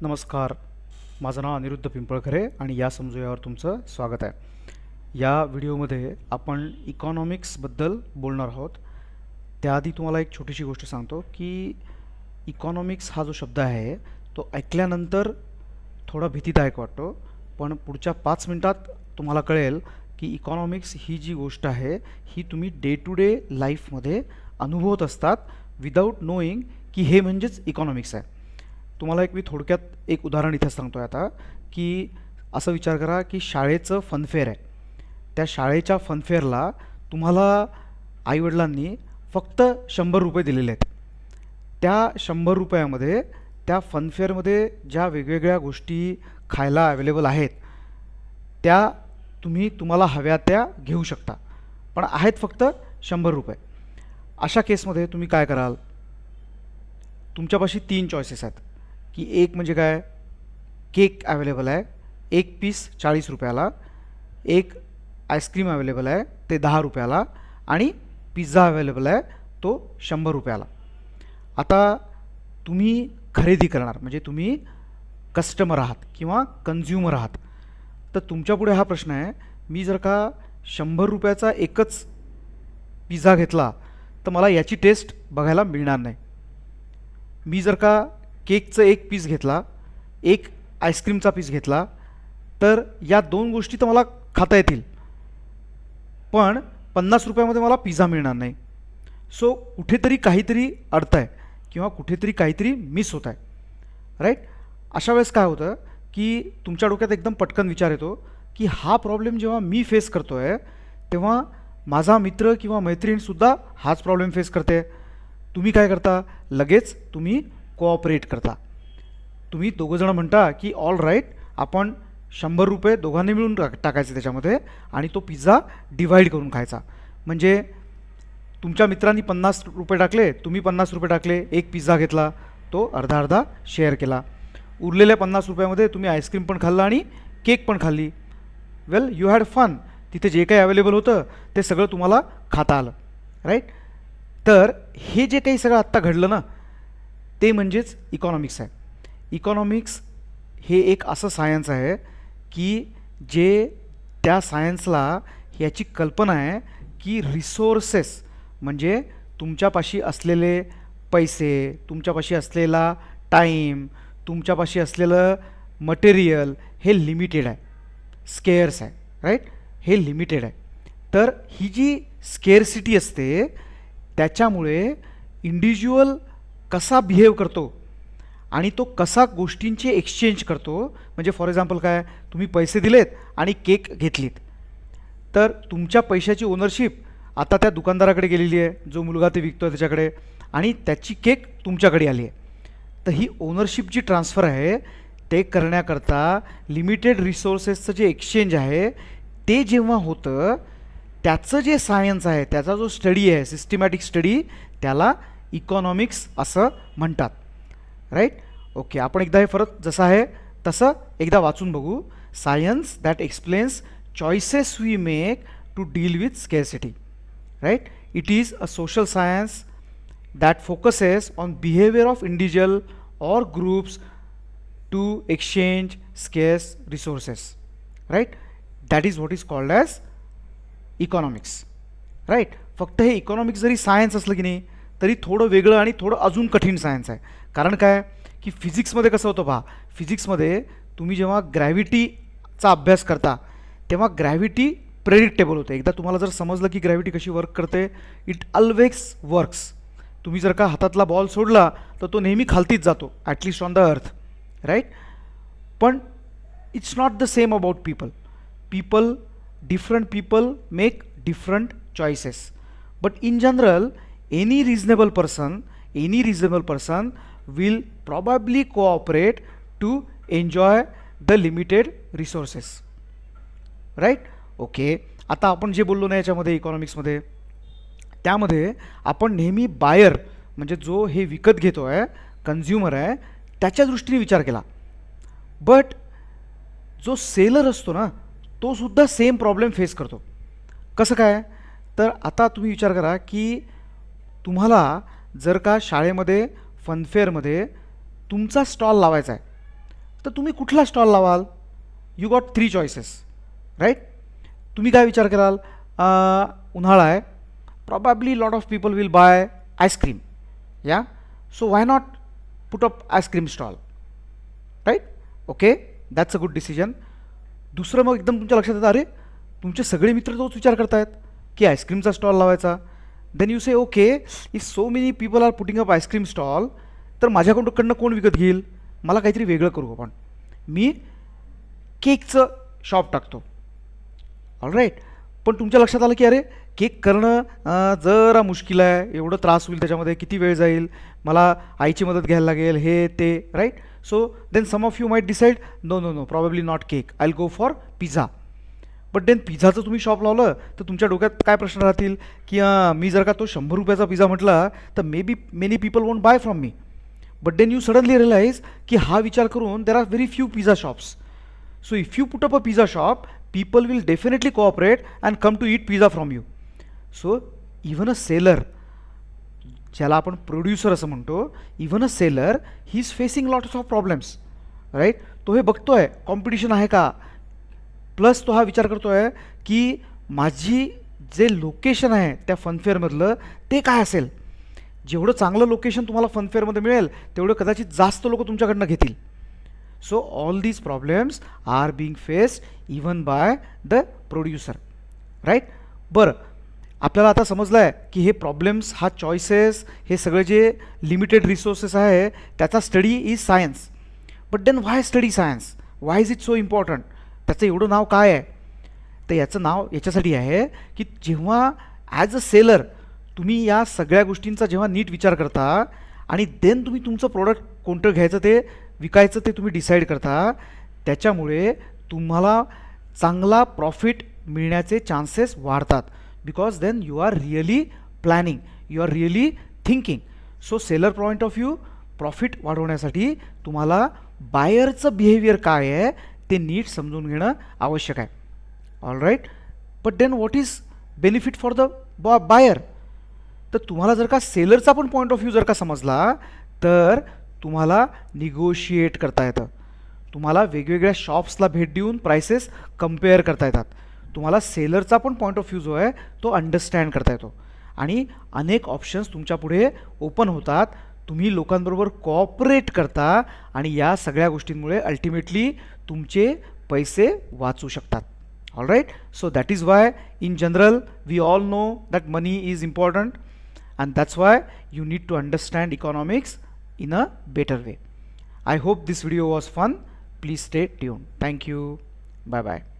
नमस्कार. माझं नाव अनिरुद्ध पिंपळखरे आणि या समजुयावर तुमचं स्वागत आहे. या व्हिडिओमध्ये आपण इकॉनॉमिक्सबद्दल बोलणार आहोत. त्याआधी तुम्हाला एक छोटीशी गोष्ट सांगतो की इकॉनॉमिक्स हा जो शब्द आहे तो ऐकल्यानंतर थोडा भीतीदायक वाटतो, पण पुढच्या 5 मिनिटात तुम्हाला कळेल की इकॉनॉमिक्स ही जी गोष्ट आहे ही तुम्ही डे टू डे लाईफमध्ये अनुभवत असतात विदाऊट नोईंग की हे म्हणजेच इकॉनॉमिक्स आहे. तुम्हाला मी थोडक्यात एक उदाहरण इथे सांगतो आहे आता, की असं विचार करा की शाळेचं फनफेअर आहे. त्या शाळेच्या फनफेअरला तुम्हाला आईवडिलांनी फक्त 100 रुपये दिलेले आहेत. त्या 100 रुपयामध्ये त्या फनफेअरमध्ये ज्या वेगवेगळ्या गोष्टी खायला अवेलेबल आहेत त्या तुम्हाला हव्या त्या घेऊ शकता, पण आहेत फक्त 100 रुपये. अशा केसमध्ये तुम्ही काय कराल? तुमच्यापाशी 3 चॉईसेस आहेत की एक म्हणजे काय, केक अवेलेबल आहे, एक पीस 40 रुपयाला, एक आईस्क्रीम अवेलेबल आहे ते 10 रुपयाला आणि पिझ्झा अवेलेबल आहे तो 100 रुपयाला. आता तुम्ही खरेदी करणार म्हणजे तुम्ही कस्टमर आहात किंवा कन्झ्युमर आहात. तर तुमच्यापुढे हा प्रश्न आहे, मी जर का 100 रुपयाचा एकच पिझ्झा घेतला तर मला याची टेस्ट बघायला मिळणार नाही. मी जर का केकचं एक पीस घेतला, एक आईस्क्रीमचा पीस घेतला, तर या 2 गोष्टी तर मला खाता येतील, पण 50 रुपयामध्ये मला पिझ्झा मिळणार नाही. सो कुठेतरी काहीतरी अडतं आहे किंवा कुठेतरी काहीतरी मिस होत आहे, राईट? अशा वेळेस काय होतं की तुमच्या डोक्यात एकदम पटकन विचार येतो की हा प्रॉब्लेम जेव्हा मी फेस करतो आहे तेव्हा माझा मित्र किंवा मैत्रीणसुद्धा हाच प्रॉब्लेम फेस करते. तुम्ही काय करता? लगेच तुम्ही कोऑपरेट करता. तुम्ही दोघंजणं म्हणता की ऑल राईट, आपण 100 रुपये दोघांनी मिळून टाकायचे त्याच्यामध्ये आणि तो पिझ्झा डिव्हाइड करून खायचा. म्हणजे तुमच्या मित्रांनी 50 रुपये टाकले, तुम्ही 50 रुपये टाकले, एक पिझ्झा घेतला, तो अर्धा अर्धा शेअर केला. उरलेल्या 50 रुपयामध्ये तुम्ही आईस्क्रीम पण खाल्ला आणि केक पण खाल्ली. वेल, यू हॅड फन. तिथे जे काही अवेलेबल होतं ते सगळं तुम्हाला खाता आलं, राईट? तर हे जे काही सगळं आत्ता घडलं ना, ते म्हणजेच इकॉनॉमिक्स आहे. इकॉनॉमिक्स हे एक असं सायन्स आहे की जे त्या सायन्सला याची कल्पना आहे की रिसोर्सेस म्हणजे तुमच्यापाशी असलेले पैसे, तुमच्यापाशी असलेला टाईम, तुमच्यापाशी असलेलं मटेरियल हे लिमिटेड आहे, स्केअर्स आहे, राईट? हे लिमिटेड आहे. तर ही जी स्केअरसिटी असते त्याच्यामुळे इंडिव्हिज्युअल कसा बिहेव करतो आणि तो कसा गोष्टींची एक्सचेंज करतो. म्हणजे फॉर एक्झाम्पल काय, तुम्ही पैसे दिलेत आणि केक घेतलीत, तर तुमच्या पैशाची ओनरशिप आता त्या दुकानदाराकडे गेलेली आहे, जो मुलगा ते विकतो त्याच्याकडे, आणि त्याची केक तुमच्याकडे आली आहे. तर ही ओनरशिप जी ट्रान्सफर आहे ते करण्याकरता लिमिटेड रिसोर्सेसचं जे एक्सचेंज आहे ते जेव्हा होतं, त्याचं जे सायन्स आहे, त्याचा जो स्टडी आहे, सिस्टमॅटिक स्टडी, त्याला इकॉनॉमिक्स असं म्हणतात, राईट? ओके, आपण एकदा हे फरक जसं आहे तसं एकदा वाचून बघू. Science that explains choices we make to deal with scarcity, right? It is a social science that focuses on behaviour of individual और groups to exchange scarce resources, right? That is what is called as economics, right? फक्त हे economics जरी science असलं की नाही तरी थोडं वेगळं आणि थोडं अजून कठीण सायन्स आहे. कारण काय की फिजिक्समध्ये कसं होतं पहा, फिजिक्समध्ये तुम्ही जेव्हा ग्रॅव्हिटीचा अभ्यास करता तेव्हा ग्रॅव्हिटी प्रेडिक्टेबल होते. एकदा तुम्हाला जर समजलं की ग्रॅव्हिटी कशी वर्क करते, इट ऑलवेज वर्क्स. तुम्ही जर का हातातला बॉल सोडला तर तो नेहमी खालतीच जातो, at least on the earth, right? पण it's not the same about people. different people make different choices, but in general any reasonable person will probably cooperate to enjoy the limited resources, right? Okay, आता आपण जे बोललो ना याच्यामध्ये इकॉनॉमिक्समध्ये, त्यामध्ये आपण नेहमी बायर म्हणजे जो हे विकत घेतो आहे, कन्झ्युमर आहे, त्याच्या दृष्टीने विचार केला. बट जो सेलर असतो ना तो सुद्धा सेम प्रॉब्लेम फेस करतो. कसं काय? तर आता तुम्ही विचार करा की तुम्हाला जर का शाळेमध्ये फनफेअरमध्ये तुमचा स्टॉल लावायचा आहे तर तुम्ही कुठला स्टॉल लावाल? You got 3 choices, right? तुम्ही काय विचार कराल? उन्हाळा आहे, probably lot of people will buy ice cream, yeah, so why not put up ice cream stall, right? Okay, that's a good decision. दुसरं मग एकदम तुमच्या लक्षात येतं, अरे तुमचे सगळे मित्र तोच विचार करतायत की आईस्क्रीमचा स्टॉल लावायचा. Then you say okay, if so many people are putting up ice cream stall, तर माझ्याकडनं कोण विकत घेईल? मला काहीतरी वेगळं करू आपण, मी केकचं शॉप टाकतो. ऑलराईट. पण तुमच्या लक्षात आलं की अरे केक करणं जरा मुश्किल आहे, एवढं त्रास होईल त्याच्यामध्ये, किती वेळ जाईल, मला आईची मदत घ्यायला लागेल, हे ते, right? So then some of you might decide no no no, probably not cake, I will go for pizza. But then पिझ्झाचं तुम्ही शॉप लावलं तर तुमच्या डोक्यात काय प्रश्न राहतील की मी जर का तो 100 रुपयाचा पिझ्झा म्हटला तर may be many people won't buy from me. But then you suddenly realise की हा विचार करून there are very few pizza shops. So if you put up a pizza shop, people will definitely cooperate and come to eat pizza from you. So even a seller, ज्याला आपण producer असं म्हणतो, even a seller he is facing lots of problems, right? तो हे बघतोय competition आहे का, plus तो हा विचार करतोय की माझी जे लोकेशन आहे त्या फनफेअरमधलं ते काय असेल. जेवढं चांगलं लोकेशन तुम्हाला फनफेअरमध्ये मिळेल तेवढं कदाचित जास्त लोक तुमच्याकडनं घेतील. So all these problems are being faced even by the producer, right? बरं, आपल्याला आता समजलं आहे की हे प्रॉब्लेम्स, हा चॉईसेस, हे सगळे जे लिमिटेड रिसोर्सेस आहे त्याचा study is science. But then why study science? Why is it so important? त्याचं एवढं नाव काय आहे? तर याचं नाव याच्यासाठी आहे की जेव्हा ॲज अ सेलर तुम्ही या सगळ्या गोष्टींचा जेव्हा नीट विचार करता आणि देन तुम्ही तुमचं प्रोडक्ट कोणतं घ्यायचं ते विकायचं ते तुम्ही डिसाईड करता, त्याच्यामुळे तुम्हाला चांगला प्रॉफिट मिळण्याचे चान्सेस वाढतात. Because then you are really planning, you are really thinking. So seller point of view, profit वाढवण्यासाठी तुम्हाला बायरचं बिहेवियर काय आहे ते नीट समजून घेणं आवश्यक आहे. All right. But then what is benefit for the buyer? तर तुम्हाला जर का सेलरचा पण पॉईंट ऑफ व्ह्यू जर का समजला तर तुम्हाला निगोशिएट करता येतं, तुम्हाला वेगवेगळ्या शॉप्सला भेट देऊन प्राइसेस कम्पेअर करता येतात, तुम्हाला सेलरचा पण पॉईंट ऑफ व्ह्यू जो आहे तो अंडरस्टँड करता येतो आणि अनेक ऑप्शन्स तुमच्या पुढे ओपन होतात. तुम्ही लोकांबरोबर कॉपरेट करता आणि या सगळ्या गोष्टींमुळे अल्टिमेटली तुमचे पैसे वाचू शकतात. All right. So that is why in general we all know that money is important and that's why you need to understand economics in a better way. I hope this video was fun. Please stay tuned. Thank you. Bye bye.